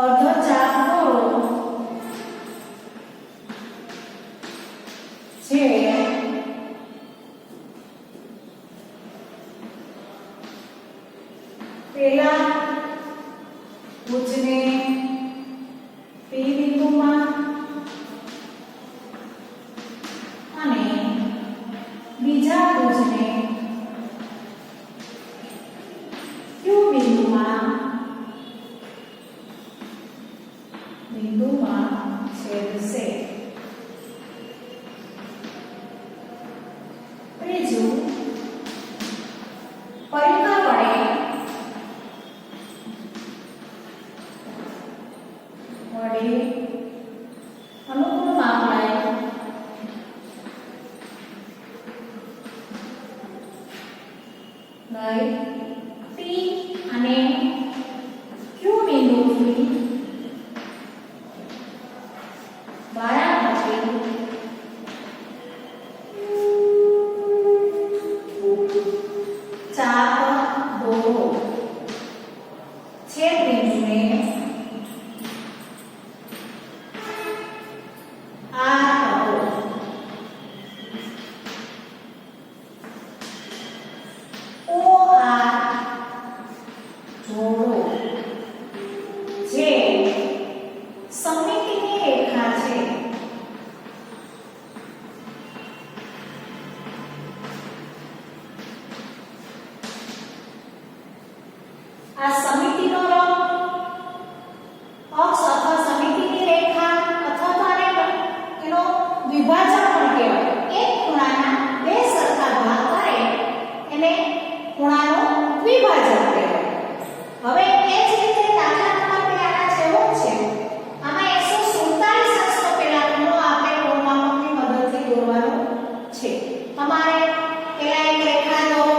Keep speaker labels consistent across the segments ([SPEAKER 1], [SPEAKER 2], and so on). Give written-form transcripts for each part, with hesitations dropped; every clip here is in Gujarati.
[SPEAKER 1] અર્ધ ચાપ દોરો જે પેલા ભુજને પી બિંદુમાં અને બીજા ભુજને ક્યુ બિંદુમાં છેદશે. ત્રીજું, પરિઘ વડે અનુકૂળ માપ લઈ પી અને ક્યુ બિંદુથી ચાપ દોરો. છેદ બિંદુને આ કરો. ઓ આ જોડો જે સમમિતિની રેખા છે. આ સમિતિનો રંગ અક્ષ અથવા સમિતિની રેખા અથવા તો આને એનો દ્વિભાજક પણ કહેવાય. એક ખૂણાના બે સરખા ભાગ કરે એને ખૂણાનો દ્વિભાજક કહેવાય. હવે એ જ રીતે દાખલા નંબર 2 આના જેવો છે. આમાં 147 અંશ પેલા ખૂણો આપણે કોણમાપકની મદદથી દોરવાનો છે. તમારે પેલા એક રેખા દોરો,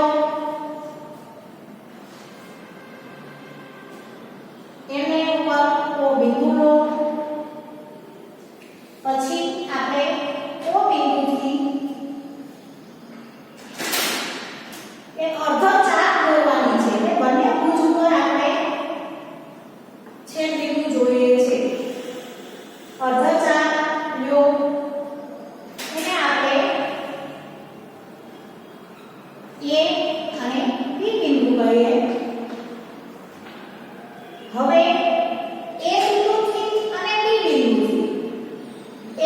[SPEAKER 1] એમને ઉપર ઓ બિંદુ લો, પછી આપણે ઓ બિંદુથી એક અર્ધ ચાપ દોરવાની છે. એટલે બંને ભુજ ઉપર આપણે છેદ બિંદુ જોઈએ છે. અર્ધ ચાપ લો, એને આપણે એ અને બી બિંદુ કહીએ. હવે એ બિંદુથી અને બી બિંદુથી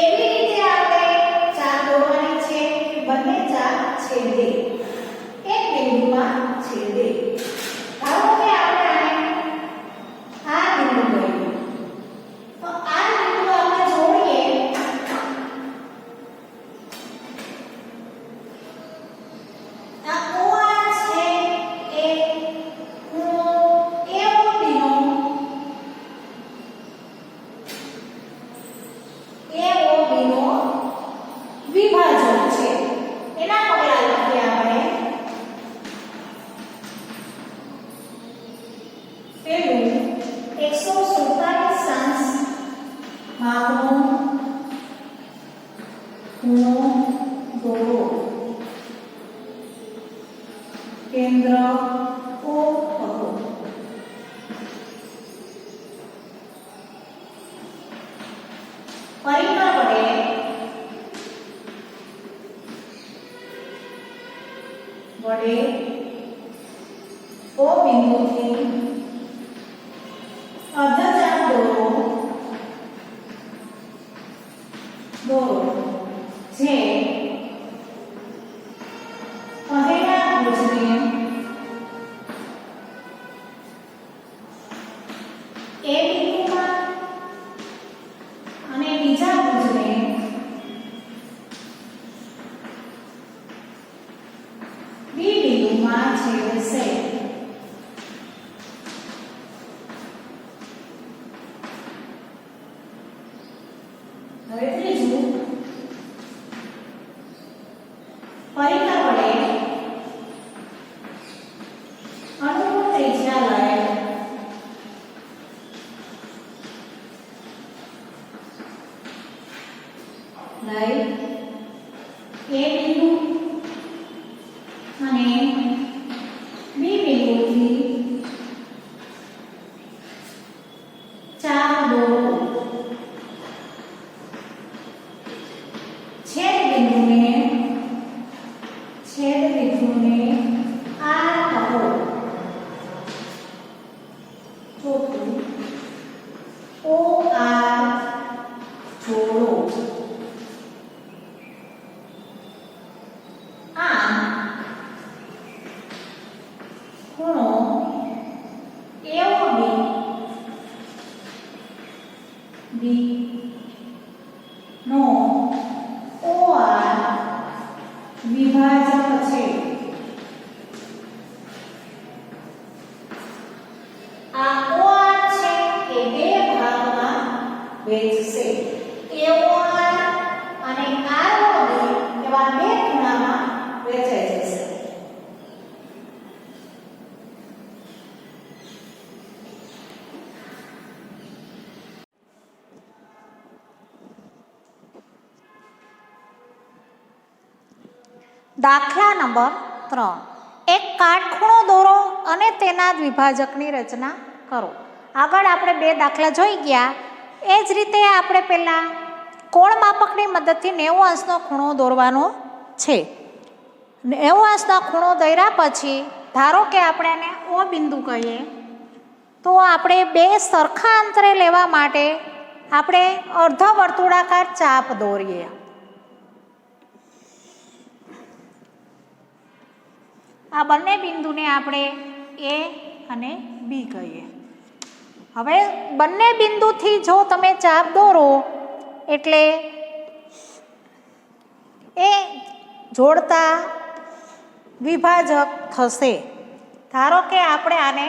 [SPEAKER 1] એવી રીતે આપણે ચાપ દોરવાની છે કે બંને ચાપ છેદે, એક બિંદુમાં છેદે. ધારો કે આપણે આને આ બિંદુ કહીએ, તો આ બિંદુ આપણે જોડીએ આ ઓ આ છે એ વિભાજક છે. એના પગલા લખીએ આપણે. પેલું 147 અંશ માપનો ખૂણો દોરો. કેન્દ્ર ઓ પકડો. પરિઘ વડે ઓ બિંદુથી અર્ધ ચાપ દોરો જે પહેલા ભુજને એ બિંદુમાં અને બીજા ભુજને બી બિંદુમાં છેદશે. હવે ત્રીજું, પરિઘ વડે અનુકૂળ ત્રિજ્યા લઈ એ બિંદુ અને બી બિંદુથી ચાપ દોરો. છેદ બિંદુને આર કહો. ચોથું ઓ આર જોડો. આમ ખૂણો એઓ બી નો ઓ આર વિભાજક છે. આ ઓ આર છે એ બે ભાગમાં વહેંચશે. એઓ આર અને આર બી એવા બે ખૂણામાં વહેંચાઈ જશે. દાખલા નંબર 3. એક કાટખૂણો દોરો અને તેના દ્વિભાજકની રચના કરો. આગળ આપણે 2 દાખલા જોઈ ગયા. એ જ રીતે આપણે પહેલાં કોણ માપકની મદદથી 90 અંશનો ખૂણો દોરવાનો છે. 90 અંશનો ખૂણો દોર્યા પછી ધારો કે આપણે આને ઓ બિંદુ કહીએ, તો આપણે 2 સરખા અંતરે લેવા માટે આપણે અર્ધ વર્તુળાકાર ચાપ દોરીએ. આ બંને બિંદુને આપણે એ અને બી કહીએ. હવે બંને બિંદુથી જો તમે ચાપ દોરો એટલે એ જોડતા વિભાજક થશે. ધારો કે આપણે આને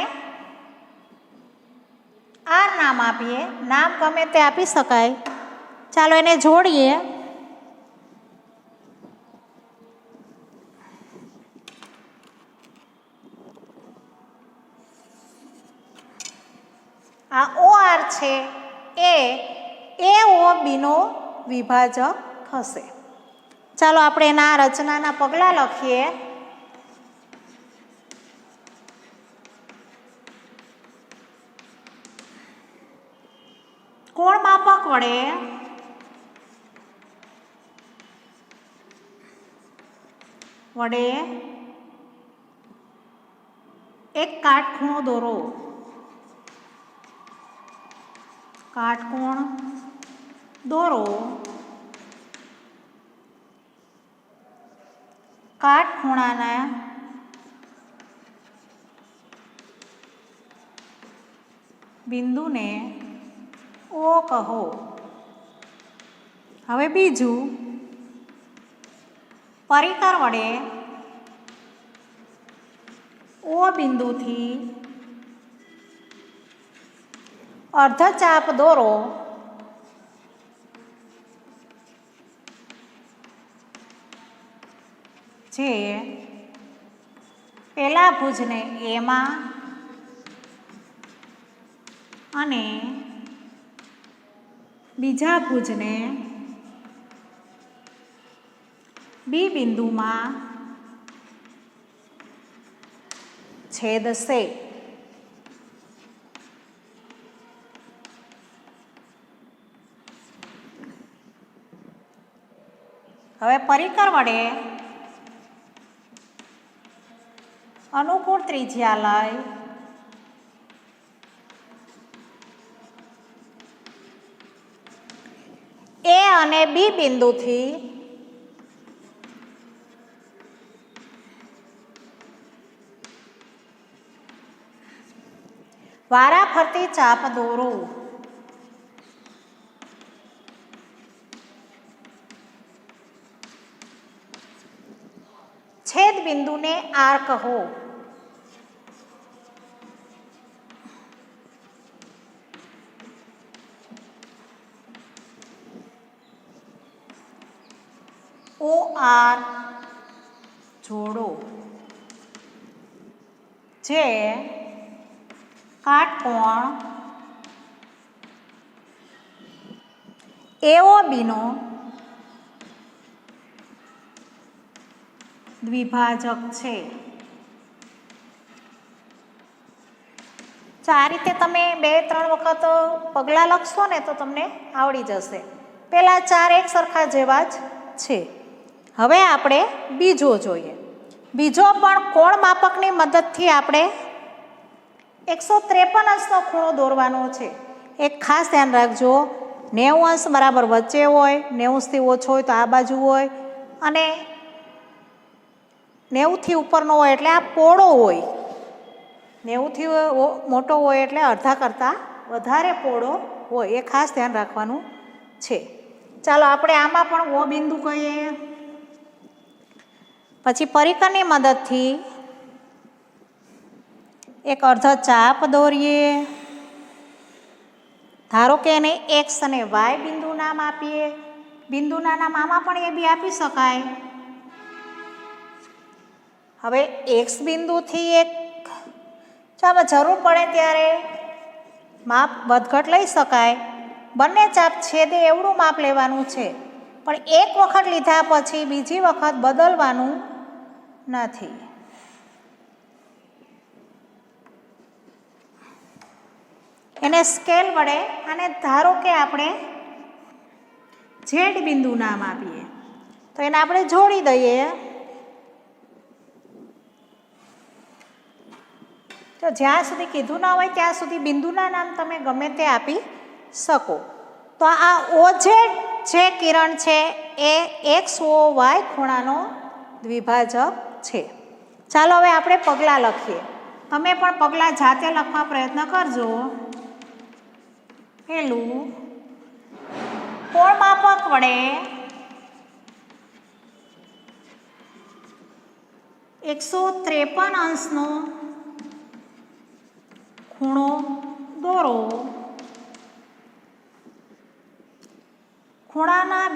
[SPEAKER 1] આર નામ આપીએ. નામ ગમે તે આપી શકાય. ચાલો એને જોડીએ. આ ઓ આર છે એ ઓ બીનો વિભાજક થશે. ચાલો આપણે એના રચનાના પગલાં લખીએ. કોણ માપક વડે એક કાટખૂણો દોરો. કાટકોણ દોરો. કાટખૂણાના બિંદુને ઓ કહો. હવે બીજું, પરિકર વડે ઓ બિંદુથી અર્ધચાપ દોરો. જે પહેલા ભુજને એમાં અને બીજા ભુજને બી બિંદુમાં છેદશે. હવે પરિકર વડે અનુકૂળ ત્રિજ્યા લઈ એ અને બી બિંદુથી વારાફરતી ચાપ દોરો. છેદ બિંદુને આર કહો. ઓ આર જોડો. જે કાટકોણ એઓ બીનો દ્વિભાજક છે. જો આ રીતે તમે 2-3 વખત પગલાં લખશો ને તો તમને આવડી જશે. પહેલાં 4 એક સરખા જેવા જ છે. હવે આપણે બીજો જોઈએ. બીજો પણ કોણ માપકની મદદથી આપણે 153 અંશનો ખૂણો દોરવાનો છે. એક ખાસ ધ્યાન રાખજો, 90 અંશ બરાબર વચ્ચે હોય, 90થી ઓછો હોય તો આ બાજુ હોય, અને 90થી ઉપરનો હોય એટલે આ પહોળો હોય, 90થી મોટો હોય એટલે અડધા કરતાં વધારે પહોળો હોય. એ ખાસ ધ્યાન રાખવાનું છે. ચાલો આપણે આમાં પણ ઓ બિંદુ કહીએ. પછી પરિકરની મદદથી એક અર્ધ ચાપ દોરીએ. ધારો કે એને એક્સ અને વાય બિંદુ નામ આપીએ. બિંદુના નામ આમાં પણ એ બી આપી શકાય. હવે એક્સ બિંદુથી એક ચાલો જરૂર પડે ત્યારે માપ વધઘટ લઈ શકાય. બંને ચાપ છેદે એવડું માપ લેવાનું છે, પણ એક વખત લીધા પછી બીજી વખત બદલવાનું નથી. એને સ્કેલ વડે, અને ધારો કે આપણે ઝેડ બિંદુ નામ આપીએ તો એને આપણે જોડી દઈએ. તો જ્યાં સુધી કીધું ના હોય ત્યાં સુધી બિંદુના નામ તમે ગમે તે આપી શકો. તો આ ઓઝેડ જે કિરણ છે એ XOY ખૂણાનો દ્વિભાજક છે. ચાલો હવે આપણે પગલાં લખીએ. તમે પણ પગલાં જાતે લખવા પ્રયત્ન કરજો. પહેલું, કોણ માપક વડે 153 અંશનો ખૂણો દોરો. ખૂણાના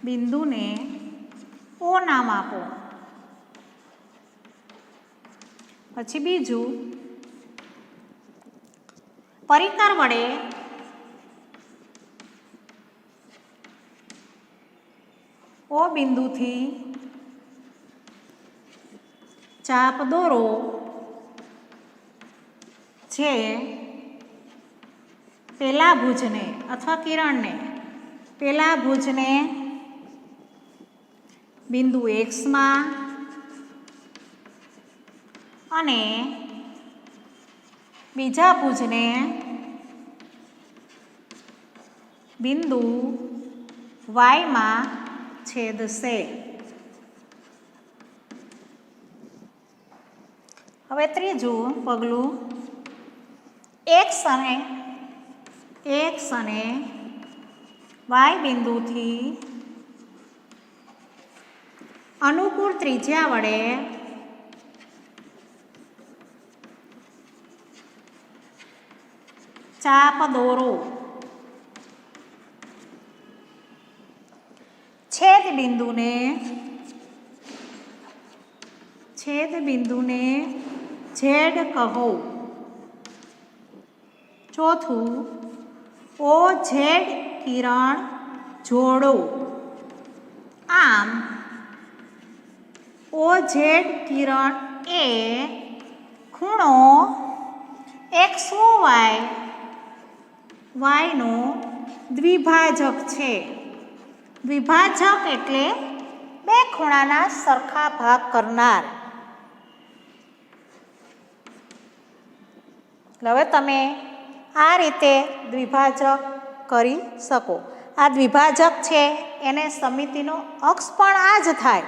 [SPEAKER 1] બિંદુને O નામ આપો. પછી બીજું, પરિકર વડે O બિંદુથી ચાપ દોરો જે પેલા ભુજને અથવા કિરણને, પેલા ભુજને બિંદુ એક્સમાં અને બીજા ભુજને બિંદુ વાયમાં છેદશે. હવે ત્રીજું પગલું, એક્સ અને વાય બિંદુથી અનુકૂળ ત્રિજ્યા વડે ચાપ દોરો. છેદ બિંદુને ઝેડ કહો. ચોથું, ઓ ઝેડ કિરણ જોડો. આમ ઓ ઝેડ કિરણ એ ખૂણો XOY નો દ્વિભાજક છે. દ્વિભાજક એટલે બે ખૂણાના સરખા ભાગ કરનાર. હવે તમે આ રીતે દ્વિભાજક કરી શકો. આ દ્વિભાજક છે એને સમિતિનો અક્ષ પણ આ જ થાય.